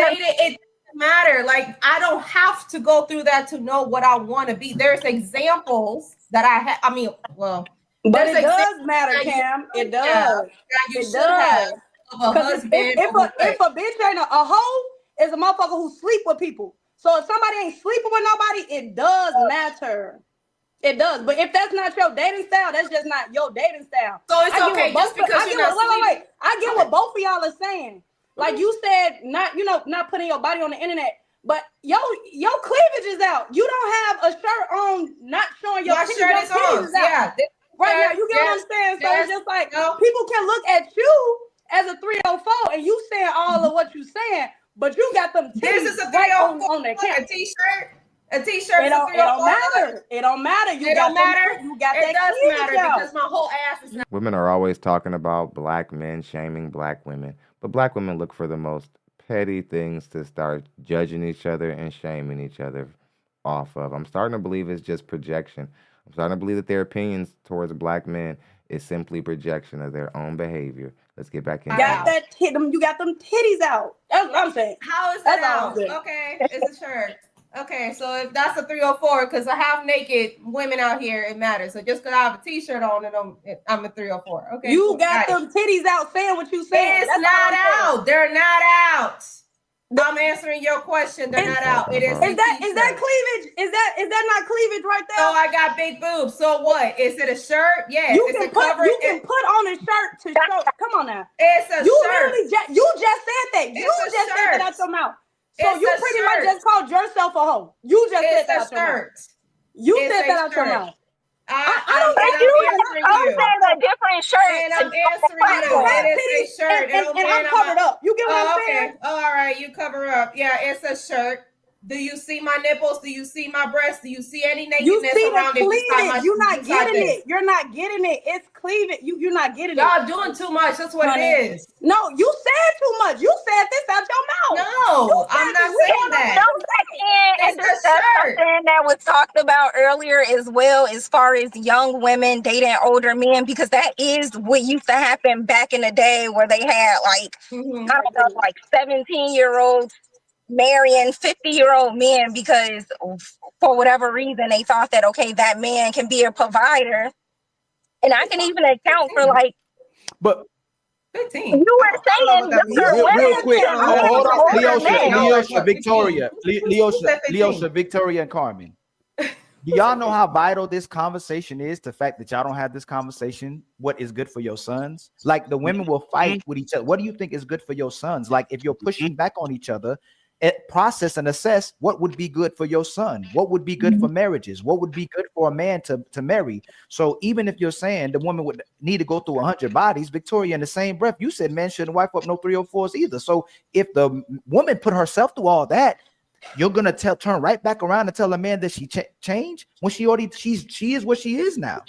dated, it doesn't matter. Like, I don't have to go through that to know what I want to be. There's examples that I have. I mean, well, but it does matter, Cam. It does. You should have of a husband. If a bitch ain't a hoe, is a motherfucker who sleep with people. So if somebody ain't sleeping with nobody, it does matter. It does. But if that's not your dating style, that's just not your dating style. So it's okay just because you're not sleeping. I get what both of y'all are saying. Like you said, not putting your body on the internet, but your cleavage is out. You don't have a shirt on, not showing your titties. Shirt is on. Yeah. Right now, you get what I'm saying? So it's just like people can look at you as a 304 and you saying all of what you saying, but you got them titties. This is a 304 right on the a t-shirt. A t-shirt. It don't matter. It don't matter. You got that. It does matter because my whole ass is not. Women are always talking about black men shaming black women, but black women look for the most petty things to start judging each other and shaming each other off of. I'm starting to believe it's just projection. I'm starting to believe that their opinions towards black men is simply projection of their own behavior. Let's get back in. You got them titties out. That's what I'm saying. How is that out? Okay, it's a shirt. Okay, so if that's a 304, because I have naked women out here, it matters. So just because I have a t-shirt on and I'm a 304. Okay. You got them titties out saying what you saying. It's not out. They're not out. I'm answering your question. They're not out. It is. Is that cleavage? Is that not cleavage right there? So I got big boobs. So what? Is it a shirt? Yes. You can put on a shirt to show. Come on now. It's a shirt. You just said that. You just said that out your mouth. So you pretty much just called yourself a hoe. You just said that out your mouth. You said that out your mouth. I don't think you said a different shirt. And I'm answering you. It is a shirt. And I'm covered up. You get what I'm saying? Okay. All right. You cover up. Yeah, it's a shirt. Do you see my nipples? Do you see my breasts? Do you see any nakedness around it? You see the cleavage. You're not getting it. You're not getting it. It's cleavage. You're not getting it. Y'all doing too much. That's what it is. No, you said too much. You said this out your mouth. No, I'm not saying that. And discuss something that was talked about earlier as well, as far as young women dating older men, because that is what used to happen back in the day, where they had like, I don't know, like 17-year-olds marrying 50-year-old men because for whatever reason they thought that, okay, that man can be a provider. And I can even account for like, but 15. You were saying real quick. Hold on. Leosha, Victoria, and Carmen. Do y'all know how vital this conversation is? The fact that y'all don't have this conversation, what is good for your sons? Like the women will fight with each other. What do you think is good for your sons? Like if you're pushing back on each other, process and assess what would be good for your son, what would be good for marriages, what would be good for a man to marry. So even if you're saying the woman would need to go through 100 bodies, Victoria, in the same breath, you said men shouldn't wipe up no 304s either. So if the woman put herself through all that, you're gonna turn right back around and tell a man that she changed when she is what she is now.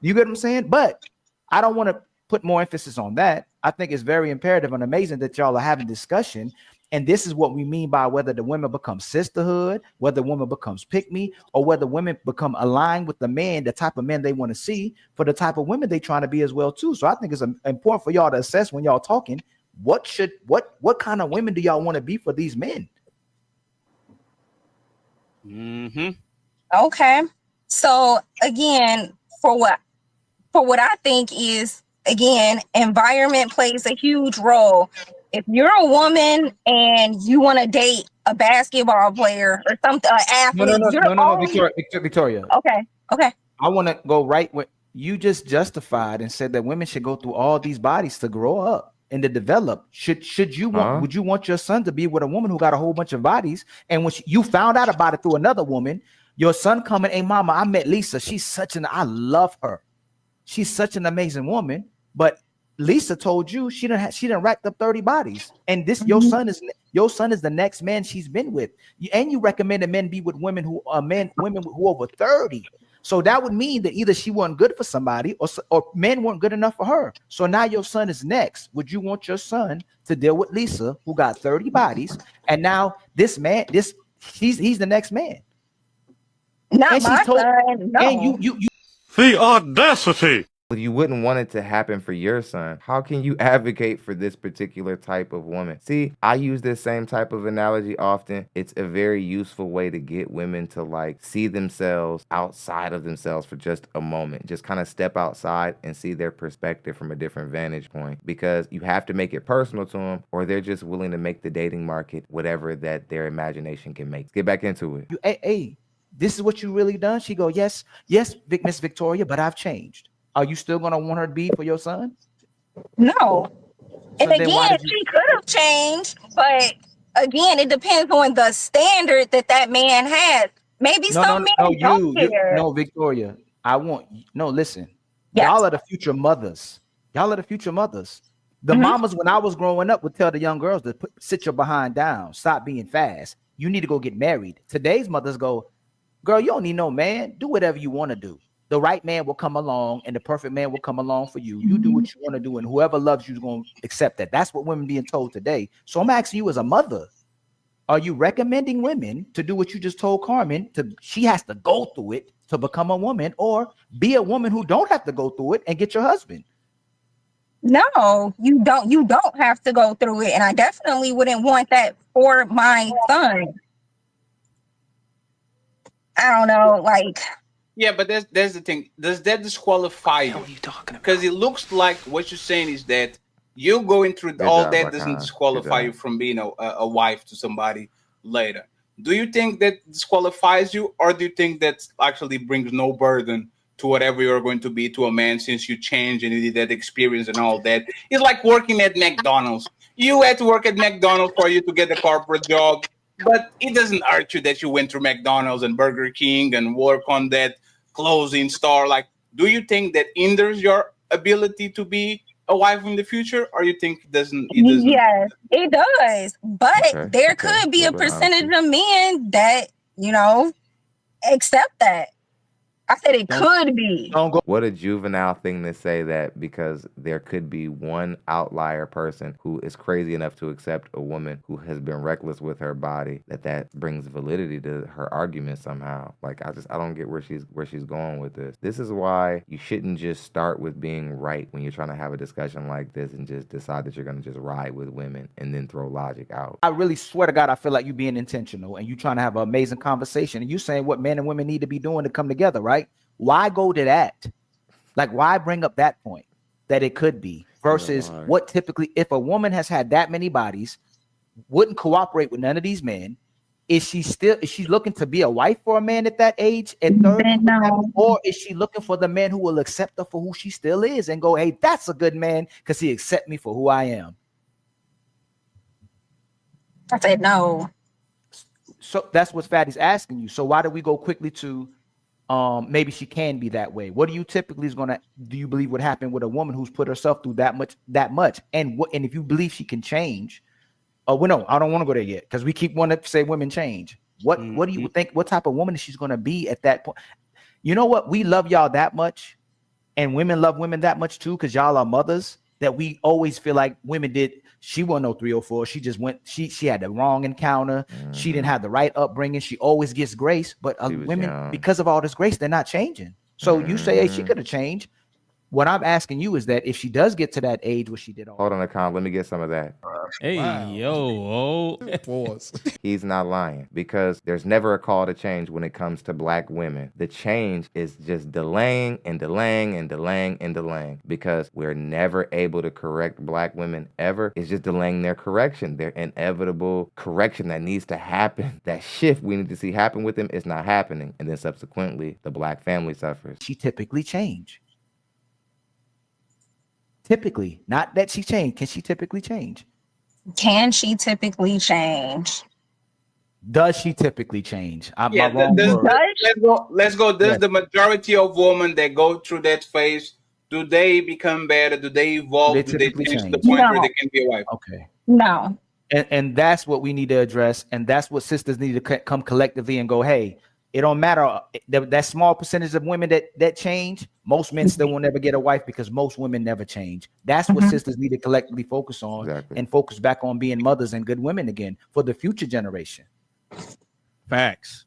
You get what I'm saying? But I don't want to put more emphasis on that. I think it's very imperative and amazing that y'all are having discussion. And this is what we mean by whether the women become sisterhood, whether women becomes pick-me, or whether women become aligned with the man, the type of men they want to see for the type of women they trying to be as well too. So I think it's important for y'all to assess when y'all talking, what kind of women do y'all want to be for these men? Okay. So again, for what I think is, again, environment plays a huge role. If you're a woman and you want to date a basketball player or something, an athlete, no, Victoria. Okay. I want to go right where you just justified and said that women should go through all these bodies to grow up and to develop. Would you want your son to be with a woman who got a whole bunch of bodies? And when you found out about it through another woman, your son coming, hey mama, I met Lisa. I love her. She's such an amazing woman, but Lisa told you she didn't racked up 30 bodies, and this your son is the next man she's been with, and you recommended men be with women who over 30. So that would mean that either she wasn't good for somebody, or men weren't good enough for her. So now your son is next. Would you want your son to deal with Lisa, who got 30 bodies, and now this man, he's the next man? Not my son. No. And you the audacity. If you wouldn't want it to happen for your son, how can you advocate for this particular type of woman? See, I use this same type of analogy often. It's a very useful way to get women to like see themselves outside of themselves for just a moment. Just kind of step outside and see their perspective from a different vantage point, because you have to make it personal to them, or they're just willing to make the dating market whatever that their imagination can make. Let's get back into it. Hey, this is what you really done? She go, yes, Miss Victoria, but I've changed. Are you still gonna want her to be for your son? No. So And then why again, did you? she could have changed, but again, it depends on the standard that man has. Maybe No, some no, no, men don't care. no, Victoria. No, listen. Yes. Y'all are the future mothers. Y'all are the future mothers. The Mhm. mamas, when I was growing up, would tell the young girls to sit your behind down, stop being fast. You need to go get married. Today's mothers go, girl, you don't need no man. Do whatever you want to do. The right man will come along, and the perfect man will come along for you. You do what you want to do, and whoever loves you is going to accept that. That's what women being told today. So I'm asking you as a mother, are you recommending women to do what you just told Carmen? She has to go through it to become a woman, or be a woman who don't have to go through it and get your husband? No, you don't. You don't have to go through it, and I definitely wouldn't want that for my son. I don't know, like. Yeah, but there's the thing. Does that disqualify you? What are you talking about? Because it looks like what you're saying is that you going through Good all job, that doesn't Rakan. disqualify Good you job. from being a wife to somebody later. Do you think that disqualifies you, or do you think that actually brings no burden to whatever you're going to be to a man, since you changed and you did that experience and all that? It's like working at McDonald's. You had to work at McDonald's for you to get a corporate job, but it doesn't hurt you that you went through McDonald's and Burger King and work on that clothing store. Like, do you think that hinders your ability to be a wife in the future, or you think it doesn't? Yes, it does. But Okay. there Okay. could be A a little bit of percentage honesty. of men that, accept that. I said it Don't could be. don't go. What a juvenile thing to say that, because there could be one outlier person who is crazy enough to accept a woman who has been reckless with her body, that brings validity to her argument somehow. Like, I don't get where she's going with this. This is why you shouldn't just start with being right when you're trying to have a discussion like this and just decide that you're going to just ride with women and then throw logic out. I really swear to God, I feel like you being intentional and you trying to have an amazing conversation, and you saying what men and women need to be doing to come together, right? Why go to that? Like, why bring up that point that it could be versus why? what typically, if a woman has had that many bodies, wouldn't cooperate with none of these men, is she looking to be a wife for a man at that age, at 30? No. Or is she looking for the man who will accept her for who she still is and go, hey, that's a good man because he accept me for who I am? I said no. So that's what Fatty's asking you. So why do we go quickly to maybe she can be that way? What do you typically do you believe would happen with a woman who's put herself through that much? And if you believe she can change, well, no, I don't want to go there yet, because we keep wanting to say women change. What do you think? What type of woman is she's going to be at that point? You know what? We love y'all that much, and women love women that much too, because y'all are mothers, that we always feel like women did. She wasn't no 304. She just went. She had the wrong encounter. She didn't have the right upbringing. She always gets grace, but women, young. because of all this grace, they're not changing. So you say, hey, she could have changed. What I'm asking you is that if she does get to that age where she did all, Hold on, Akon. Let me get some of that. Hey, yo, Pause. He's not lying, because there's never a call to change when it comes to black women. The change is just delaying and delaying and delaying and delaying, because we're never able to correct black women ever. It's just delaying their correction, their inevitable correction that needs to happen. That shift we need to see happen with them is not happening. And then subsequently, the black family suffers. she typically change. Typically, not that she changed. Can she typically change? Can she typically change? Does she typically change? Yeah, My wrong word. let's go. Does Yes. the majority of women that go through that phase, do they become better? Do they evolve? They Do they typically change to the change. point where No. they can be a wife? Okay. No. And that's what we need to address, and that's what sisters need to come collectively and go, hey, it don't matter that small percentage of women that change. Most men still will never get a wife, because most women never change. That's what sisters need to collectively focus on. Exactly. And focus back on being mothers and good women again for the future generation. facts.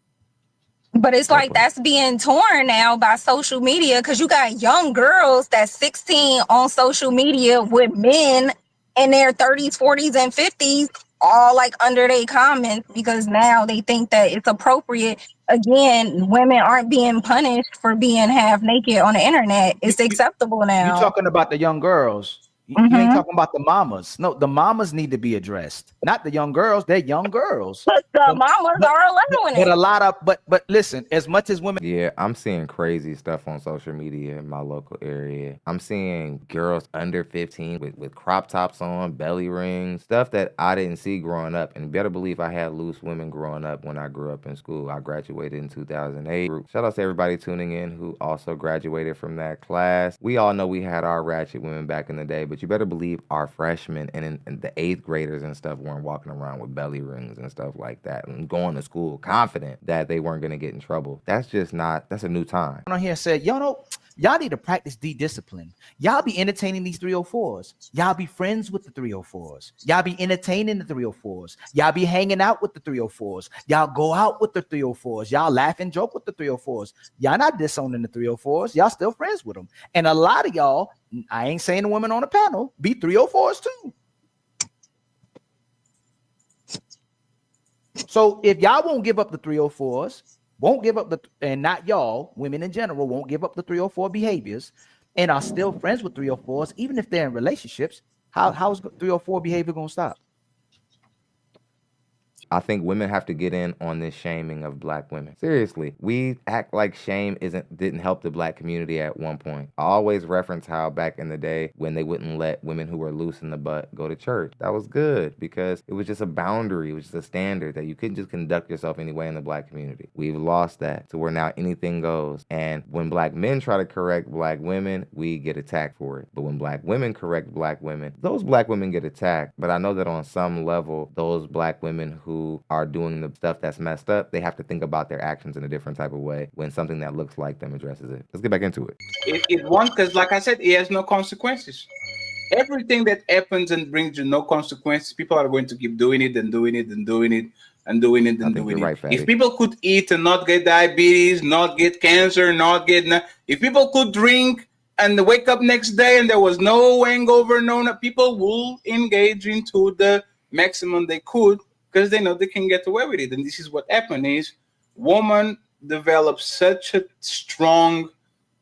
But it's like Definitely. that's being torn now by social media because you got young girls that's 16 on social media with men in their 30s, 40s, and 50s, all like under their comments because now they think that it's appropriate. Again, women aren't being punished for being half naked on the internet. You, It's you, acceptable you now. talking about the young girls. You ain't Hmm. talking about the mamas. No, the mamas need to be addressed. Not the young girls. They're young girls. But the The- mamas but, are but allowing but a it. lot of but listen, as much as women Yeah, I'm seeing crazy stuff on social media in my local area. I'm seeing girls under 15 with crop tops on, belly rings, stuff that I didn't see growing up. And better believe I had loose women growing up when I grew up in school. I graduated in 2008. Shout out to everybody tuning in who also graduated from that class. We all know we had our ratchet women back in the day, but you better believe our freshmen and the eighth graders and stuff weren't walking around with belly rings and stuff like that and going to school confident that they weren't going to get in trouble. That's just not, that's a new time. on here and said, y'all know, y'all need to practice discipline. Y'all be entertaining these 304s. Y'all be friends with the 304s. Y'all be entertaining the 304s. Y'all be hanging out with the 304s. Y'all go out with the 304s. Y'all laugh and joke with the 304s. Y'all not disowning the 304s. Y'all still friends with them. And a lot of y'all, I ain't saying the women on the panel, be 304s too. So if y'all won't give up the 304s, won't give up the, and not y'all, women in general, won't give up the 304 behaviors and are still friends with 304s, even if they're in relationships, how's 304 behavior going to stop? I think women have to get in on this shaming of black women. Seriously, we act like shame didn't help the black community at one point. I always reference how back in the day when they wouldn't let women who were loose in the butt go to church. That was good because it was just a boundary, it was just a standard that you couldn't just conduct yourself anyway in the black community. We've lost that to where now anything goes. And when black men try to correct black women, we get attacked for it. But when black women correct black women, those black women get attacked. But I know that on some level, those black women who are doing the stuff that's messed up, they have to think about their actions in a different type of way when something that looks like them addresses it. Let's get back into it. It won't, because like I said, it has no consequences. Everything that happens and brings you no consequences, people are going to keep doing it and doing it and doing it and doing it I and think doing you're it. right, Fatty. If people could eat and not get diabetes, not get cancer, not get, if people could drink and wake up next day and there was no hangover, people will engage into the maximum they could because they know they can get away with it. And this is what happened is woman develops such a strong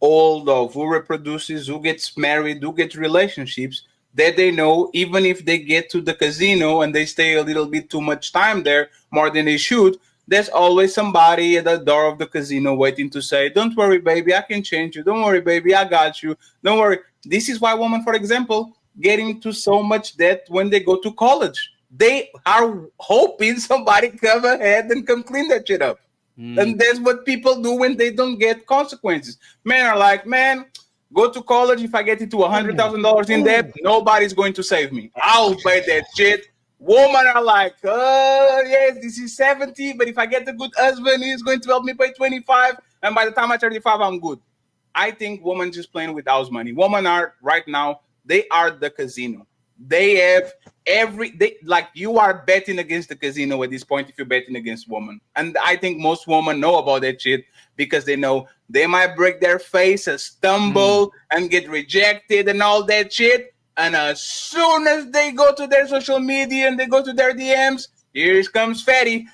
hold of who reproduces, who gets married, who gets relationships, that they know even if they get to the casino and they stay a little bit too much time there, more than they should, there's always somebody at the door of the casino waiting to say, don't worry, baby, I can change you. Don't worry, baby, I got you. Don't worry. This is why women, for example, get into so much debt when they go to college. They are hoping somebody come ahead and come clean that shit up. And that's what people do when they don't get consequences. Men are like, man, go to college. If I get into $100,000 in debt, nobody's going to save me. I'll pay that shit. Women are like, oh, yes, this is 70, but if I get a good husband, he's going to help me pay 25. And by the time I'm 35, I'm good. I think women just playing with house money. Women are right now, they are the casino. They have like you are betting against the casino at this point if you're betting against women. And I think most women know about that shit because they know they might break their face, stumble, and get rejected and all that shit. And as soon as they go to their social media and they go to their DMs, here comes Fatty.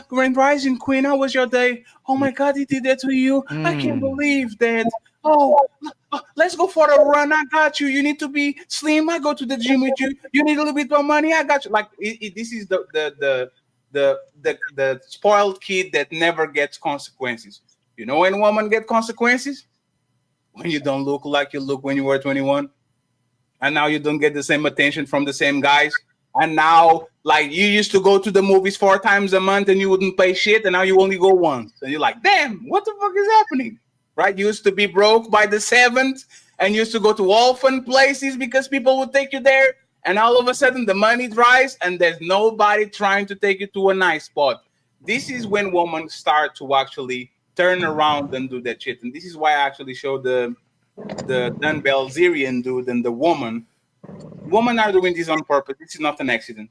Grand Rising Queen, how was your day? Oh my God, he did that to you. I can't believe that. Let's go for a run. I got you. You need to be slim. I go to the gym with you. You need a little bit more money. I got you. Like this is the spoiled kid that never gets consequences. You know when women get consequences? When you don't look like you look when you were 21, and now you don't get the same attention from the same guys. And now, like you used to go to the movies 4 times a month and you wouldn't pay shit, and now you only go once. And you're like, damn, what the fuck is happening? Right? You used to be broke by the seventh and used to go to all fun places because people would take you there. And all of a sudden the money dries and there's nobody trying to take you to a nice spot. This is when women start to actually turn around and do that shit. And this is why I actually showed the Dan Belzerian dude and the woman. Women are doing this on purpose. This is not an accident.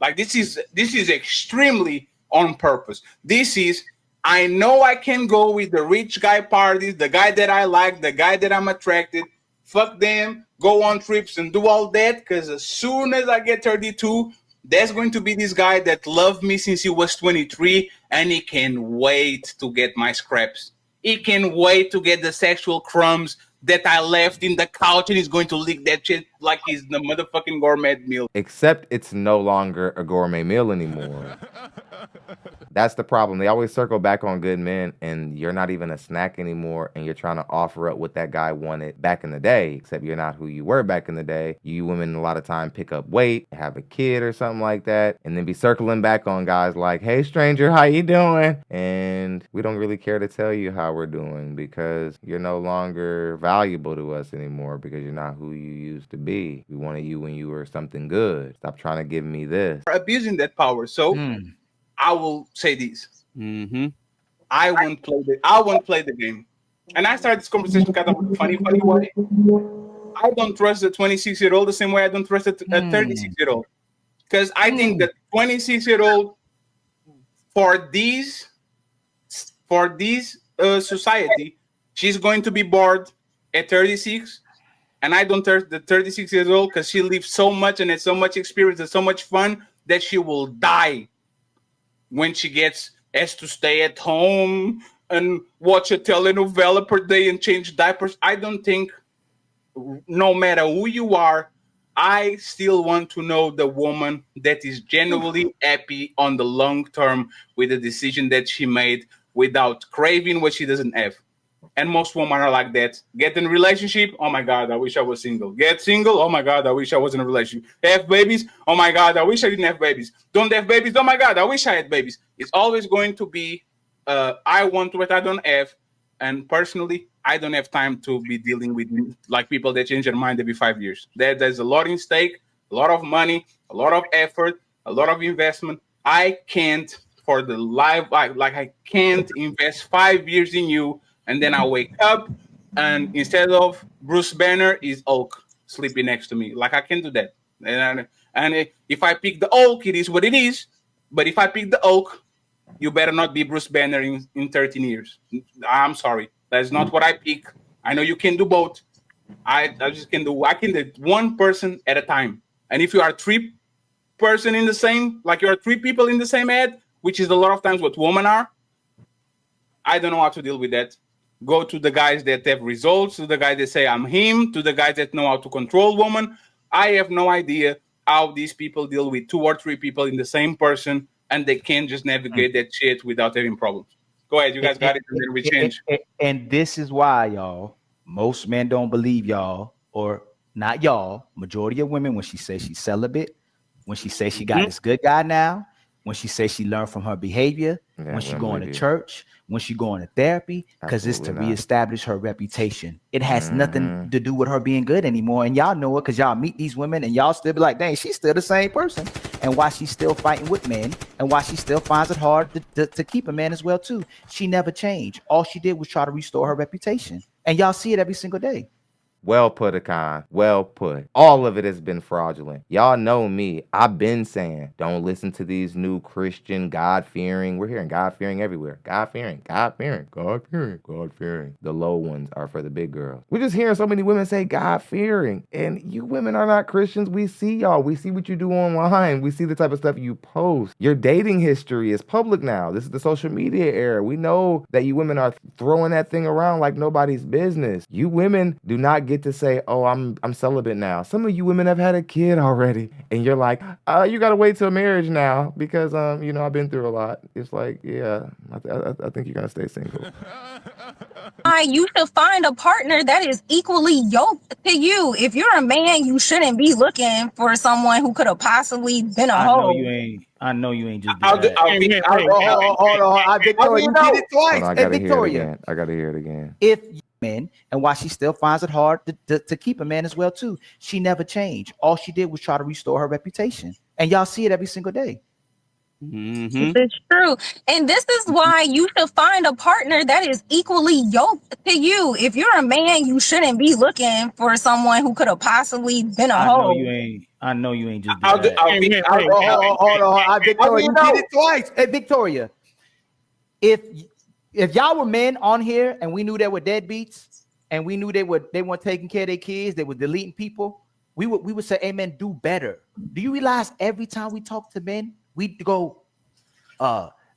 Like this is extremely on purpose. This is I know I can go with the rich guy parties, the guy that I like, the guy that I'm attracted. Fuck them, go on trips and do all that. Because as soon as I get 32, there's going to be this guy that loved me since he was 23, and he can wait to get my scraps. He can wait to get the sexual crumbs that I left in the couch, and he's going to lick that shit like he's the motherfucking gourmet meal. Except it's no longer a gourmet meal anymore. That's the problem. They always circle back on good men, and you're not even a snack anymore, and you're trying to offer up what that guy wanted back in the day, except you're not who you were back in the day. You women a lot of time pick up weight, have a kid or something like that, and then be circling back on guys like, hey stranger, how you doing? And we don't really care to tell you how we're doing because you're no longer valuable to us anymore because you're not who you used to be. We wanted you when you were something good. Stop trying to give me this. Abusing that power. So I will say this. I won't play the game. And I started this conversation kind of funny way. I don't trust the 26-year-old the same way I don't trust a 36-year-old. Because I think that 26-year-old for this society, she's going to be bored at 36. And I don't trust the 36 years old because she lived so much and had so much experience and so much fun that she will die when she has to stay at home and watch a telenovela per day and change diapers. I don't think, no matter who you are, I still want to know the woman that is genuinely happy on the long term with the decision that she made without craving what she doesn't have. And most women are like that. Get in a relationship, oh my God, I wish I was single. Get single, oh my God, I wish I was in a relationship. Have babies, oh my God, I wish I didn't have babies. Don't have babies, oh my God, I wish I had babies. It's always going to be, I want what I don't have. And personally, I don't have time to be dealing with like people that change their mind every 5 years. There's a lot in stake, a lot of money, a lot of effort, a lot of investment. I can't, for the life, I can't invest 5 years in you. And then I wake up, and instead of Bruce Banner, is Hulk sleeping next to me. Like, I can't do that. And if I pick the Hulk, it is what it is. But if I pick the Hulk, you better not be Bruce Banner in 13 years. I'm sorry. That's not what I pick. I know you can do both. I can do one person at a time. And if you are three person in the same, like you are three people in the same head, which is a lot of times what women are, I don't know how to deal with that. Go to the guys that have results, to the guys that say I'm him, to the guys that know how to control women. I have no idea how these people deal with 2 or 3 people in the same person, and they can't just navigate that shit without having problems. Go ahead, you guys got it, and then we change. And this is why, y'all, most men don't believe y'all, or not y'all, majority of women, when she says she's celibate, when she says she got this good guy now, when she says she learned from her behavior, when she going to church, when she going to therapy, because it's to reestablish her reputation. It has nothing to do with her being good anymore. And y'all know it because y'all meet these women and y'all still be like, dang, she's still the same person. And why she's still fighting with men, and why she still finds it hard to keep a man as well too. She never changed. All she did was try to restore her reputation. And y'all see it every single day. Well put, Akan. Well put. All of it has been fraudulent. Y'all know me. I've been saying, don't listen to these new Christian, God-fearing. We're hearing God-fearing everywhere. God-fearing, God-fearing, God-fearing, God-fearing. The low ones are for the big girls. We're just hearing so many women say God-fearing. And you women are not Christians. We see y'all. We see what you do online. We see the type of stuff you post. Your dating history is public now. This is the social media era. We know that you women are throwing that thing around like nobody's business. You women do not get to say, oh, I'm celibate now. Some of you women have had a kid already, and you're like, you gotta wait till marriage now because I've been through a lot. It's like, yeah, I think you're gonna stay single. You should find a partner that is equally yoked to you. If you're a man, you shouldn't be looking for someone who could have possibly been a hoe. I know you ain't just Hold on. Victoria, you did it twice. I gotta hear it again. I gotta hear it again. If men, and why she still finds it hard to keep a man as well too. She never changed. All she did was try to restore her reputation. And y'all see it every single day. It's true. And this is why you should find a partner that is equally yoked to you. If you're a man, you shouldn't be looking for someone who could have possibly been a hoe. I know you ain't just Hold on. Victoria, you did it twice. Hey, Victoria, if if y'all were men on here and we knew they were deadbeats and we knew they weren't taking care of their kids, they were deleting people, we would say, hey man, do better. Do you realize every time we talk to men, we go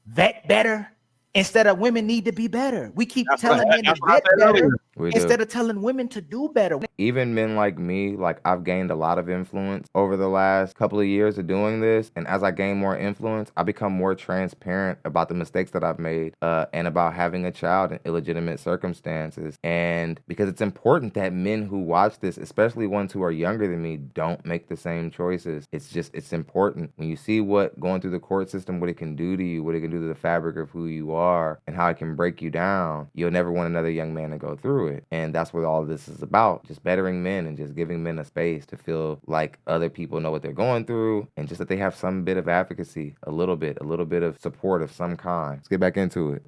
vet better instead of women need to be better? We keep telling men to vet better instead of telling women to do better. Even men like me, like I've gained a lot of influence over the last couple of years of doing this. And as I gain more influence, I become more transparent about the mistakes that I've made and about having a child in illegitimate circumstances. And because it's important that men who watch this, especially ones who are younger than me, don't make the same choices. It's important. When you see what going through the court system, what it can do to you, what it can do to the fabric of who you are, and how it can break you down, you'll never want another young man to go through it. And that's what all of this is about. Just bettering men and just giving men a space to feel like other people know what they're going through and just that they have some bit of advocacy, a little bit of support of some kind. Let's get back into it.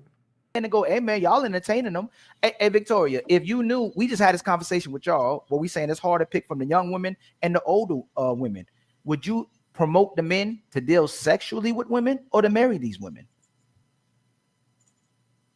And to go, hey man, y'all entertaining them. Hey Victoria, if you knew, we just had this conversation with y'all where we saying it's hard to pick from the young women and the older women. Would you promote the men to deal sexually with women or to marry these women?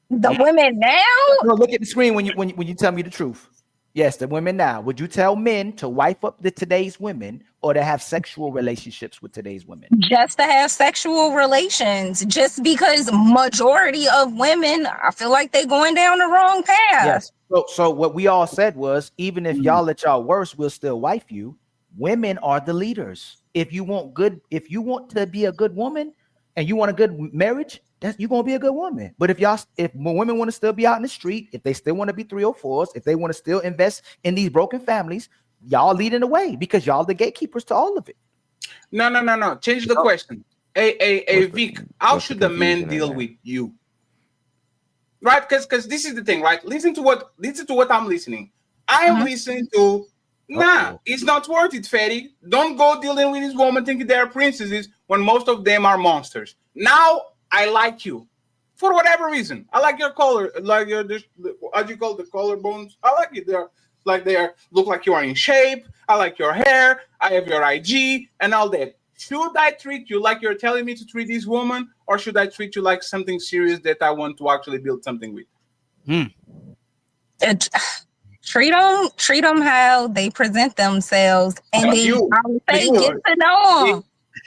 The women now? No, look at the screen when you tell me the truth. Yes, the women now. Would you tell men to wife up today's women or to have sexual relationships with today's women? Just to have sexual relations, just because majority of women, I feel like they're going down the wrong path. Yes. So what we all said was, even if y'all at y'all worst, we'll still wife you. Women are the leaders. If you want to be a good woman and you want a good marriage, you're gonna be a good woman. But if women want to still be out in the street, if they still want to be 304s, if they want to still invest in these broken families, y'all leading the way because y'all the gatekeepers to all of it. No. Change the question. Hey, Vic, how should the men deal with you? Right? Because this is the thing, right? Listen to what I'm listening. I am listening to. Nah, it's not worth it, Fetty. Don't go dealing with this woman thinking they're princesses when most of them are monsters. Now I like you for whatever reason. I like your color, like your how do you call the collarbones? I like it. They look like you are in shape. I like your hair. I have your IG and all that. Should I treat you like you're telling me to treat this woman, or should I treat you like something serious that I want to actually build something with? Treat them how they present themselves, and then I would say get to know them.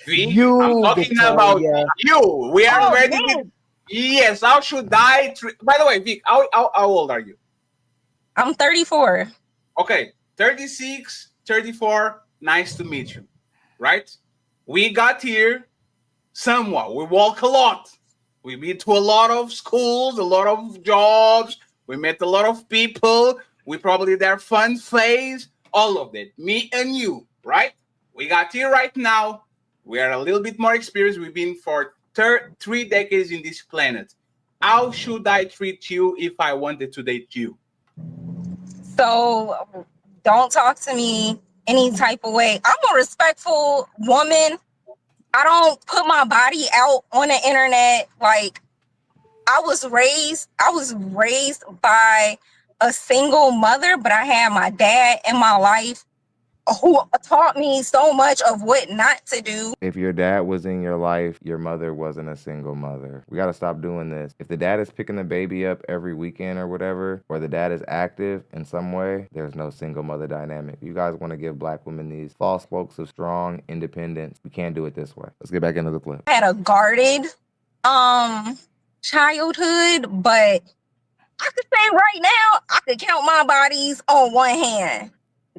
I'm talking about you. We are ready. Yes. How should I treat? By the way, Vic, how old are you? I'm 34. Okay, 36, 34. Nice to meet you. Right? We got here somewhat. We walk a lot. We been to a lot of schools, a lot of jobs. We met a lot of people. We probably their fun phase. All of that. Me and you, right? We got here right now. We are a little bit more experienced. We've been for 3 decades in this planet. How should I treat you if I wanted to date you? So don't talk to me any type of way. I'm a respectful woman. I don't put my body out on the internet. Like I was raised by a single mother, but I had my dad in my life who taught me so much of what not to do. If your dad was in your life, your mother wasn't a single mother. We got to stop doing this. If the dad is picking the baby up every weekend or whatever, or the dad is active in some way, there's no single mother dynamic. You guys want to give black women these false spokes of strong independence. We can't do it this way. Let's get back into the clip. I had a guarded childhood, but I could say right now I could count my bodies on one hand.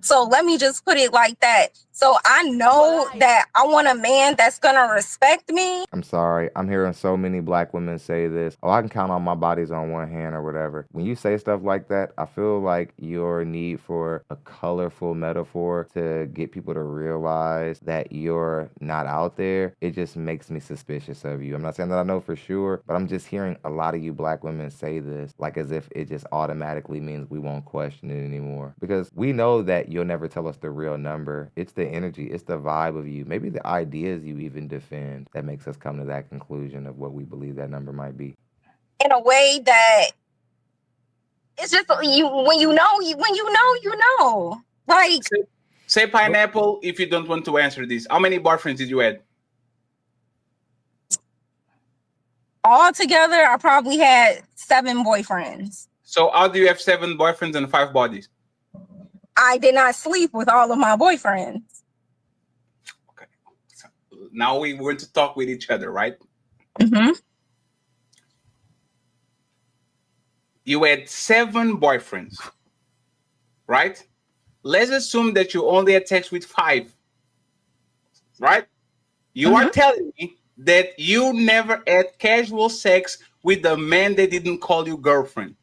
So let me just put it like that. So I know that I want a man that's gonna respect me. I'm sorry. I'm hearing so many black women say this. Oh, I can count on my bodies on one hand or whatever. When you say stuff like that, I feel like your need for a colorful metaphor to get people to realize that you're not out there, it just makes me suspicious of you. I'm not saying that I know for sure, but I'm just hearing a lot of you black women say this like as if it just automatically means we won't question it anymore. Because we know that you'll never tell us the real number. It's the energy, it's the vibe of you, maybe the ideas you even defend that makes us come to that conclusion of what we believe that number might be. In a way that it's just when you know. Like say pineapple if you don't want to answer this. How many boyfriends did you have? Altogether, I probably had 7 boyfriends. So how do you have 7 boyfriends and 5 bodies? I did not sleep with all of my boyfriends. Okay. So now we want to talk with each other, right? Mm-hmm. You had 7 boyfriends, right? Let's assume that you only had sex with 5, right? You are telling me that you never had casual sex with a man that didn't call you girlfriend.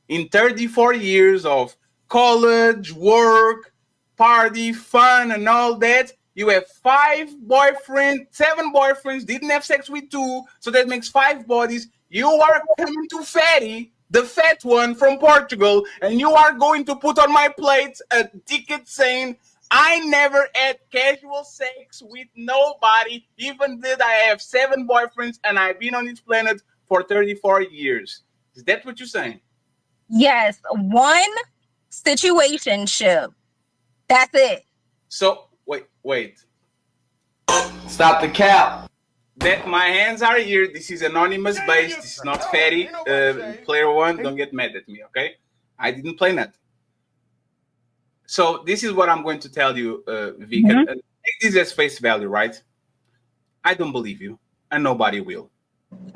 In 34 years of college, work, party, fun, and all that, you have 5 boyfriends, 7 boyfriends, didn't have sex with 2, so that makes 5 bodies. You are coming to Fatty, the fat one from Portugal, and you are going to put on my plate a ticket saying, I never had casual sex with nobody, even though I have 7 boyfriends and I've been on this planet for 34 years. Is that what you're saying? Yes, one situationship. That's it. So wait. Stop the cap. That my hands are here. This is anonymous based. This is not Fatty. Player 1, don't get mad at me, okay? I didn't play that. So this is what I'm going to tell you, Vic. Take this as face value, right? I don't believe you, and nobody will.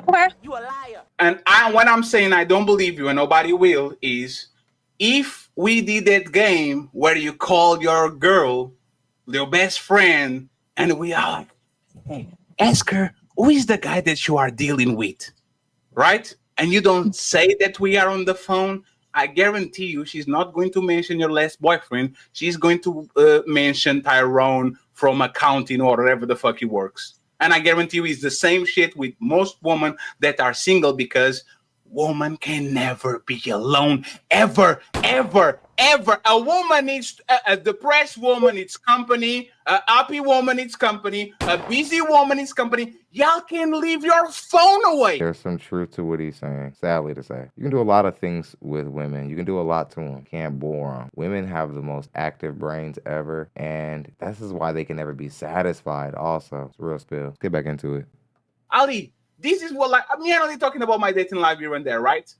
Okay. You a liar. And when I'm saying I don't believe you and nobody will is if we did that game where you call your girl, your best friend, and we are like, hey, ask her, who is the guy that you are dealing with? Right? And you don't say that we are on the phone. I guarantee you she's not going to mention your last boyfriend. She's going to mention Tyrone from accounting or whatever the fuck he works. And I guarantee you it's the same shit with most women that are single because woman can never be alone. Ever, ever, ever. A woman needs, a depressed woman needs company. A happy woman needs company. A busy woman needs company. Y'all can leave your phone away. There's some truth to what he's saying, sadly to say. You can do a lot of things with women. You can do a lot to them. Can't bore them. Women have the most active brains ever, and this is why they can never be satisfied also. It's a real spill. Let's get back into it. Ali, this is what, like, I'm only talking about my dating life here and there, right?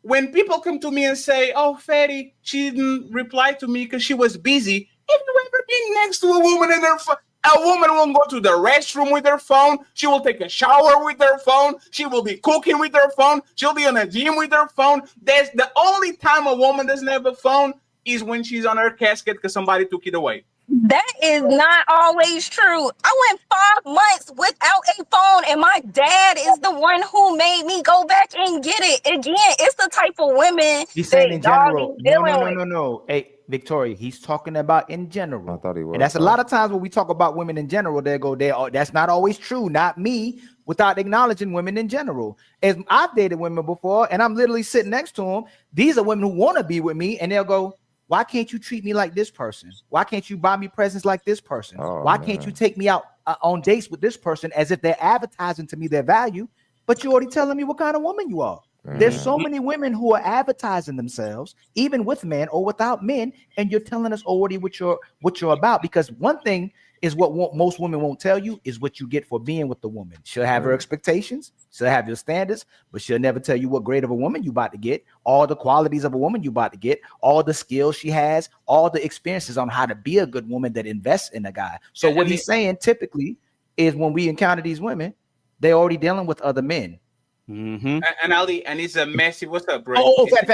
When people come to me and say, oh, Fatty, she didn't reply to me because she was busy. Have you ever been next to a woman and a woman won't go to the restroom with her phone. She will take a shower with her phone. She will be cooking with her phone. She'll be on a gym with her phone. That's the only time a woman doesn't have a phone is when she's on her casket because somebody took it away. That is not always true. I went 5 months without a phone, and my dad is the one who made me go back and get it. Again, it's the type of women He's saying in general. No. No. Hey, Victoria, he's talking about in general. I thought he was. And that's a lot of times when we talk about women in general, that's not always true. Not me, without acknowledging women in general. As I've dated women before, and I'm literally sitting next to them. These are women who want to be with me, and they'll go, why can't you treat me like this person? Why can't you buy me presents like this person? Why can't you take me out on dates with this person as if they're advertising to me their value, but you're already telling me what kind of woman you are? There's so many women who are advertising themselves, even with men or without men, and you're telling us already what you're about. Because one thing is what most women won't tell you is what you get for being with the woman. She'll have her expectations, she'll have your standards, but she'll never tell you what grade of a woman you about to get, all the qualities of a woman you about to get, all the skills she has, all the experiences on how to be a good woman that invests in a guy. So what he's saying typically is when we encounter these women, they're already dealing with other men. And Ali, and it's a messy. What's up, bro?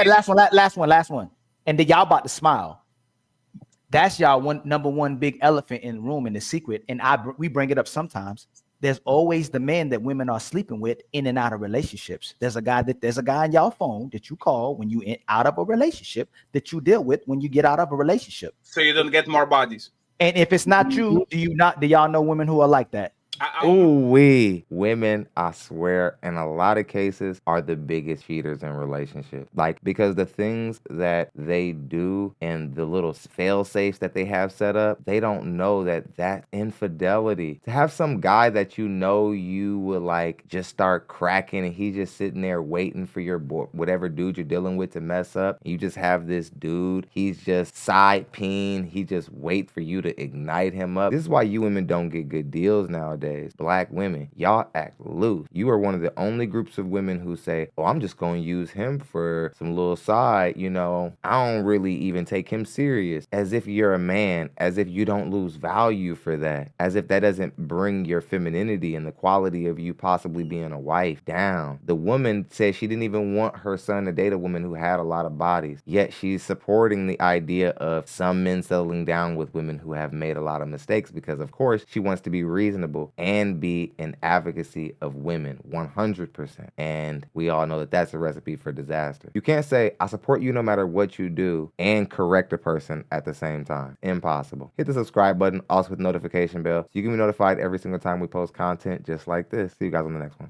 Last one. And then y'all about to smile. That's y'all number one big elephant in the room and the secret. And we bring it up sometimes. There's always the men that women are sleeping with in and out of relationships. There's a guy in y'all phone that you call when you out of a relationship that you deal with when you get out of a relationship. So you don't get more bodies. And if it's not true, do y'all know women who are like that? Women, I swear, in a lot of cases, are the biggest cheaters in relationships. Like, because the things that they do and the little fail safes that they have set up, they don't know that infidelity. To have some guy that you know you would like just start cracking and he's just sitting there waiting for your whatever dude you're dealing with to mess up. You just have this dude, he's just side peen. He just wait for you to ignite him up. This is why you women don't get good deals nowadays. nowadays. Black women, y'all act loose. You are one of the only groups of women who say, oh, I'm just going to use him for some little side, you know, I don't really even take him serious. As if you're a man, as if you don't lose value for that, as if that doesn't bring your femininity and the quality of you possibly being a wife down. The woman said she didn't even want her son to date a woman who had a lot of bodies, yet she's supporting the idea of some men settling down with women who have made a lot of mistakes because, of course, she wants to be reasonable and be an advocacy of women 100%. And we all know that that's a recipe for disaster. You can't say, I support you no matter what you do and correct a person at the same time. Impossible. Hit the subscribe button, also hit the notification bell, so you can be notified every single time we post content just like this. See you guys on the next one.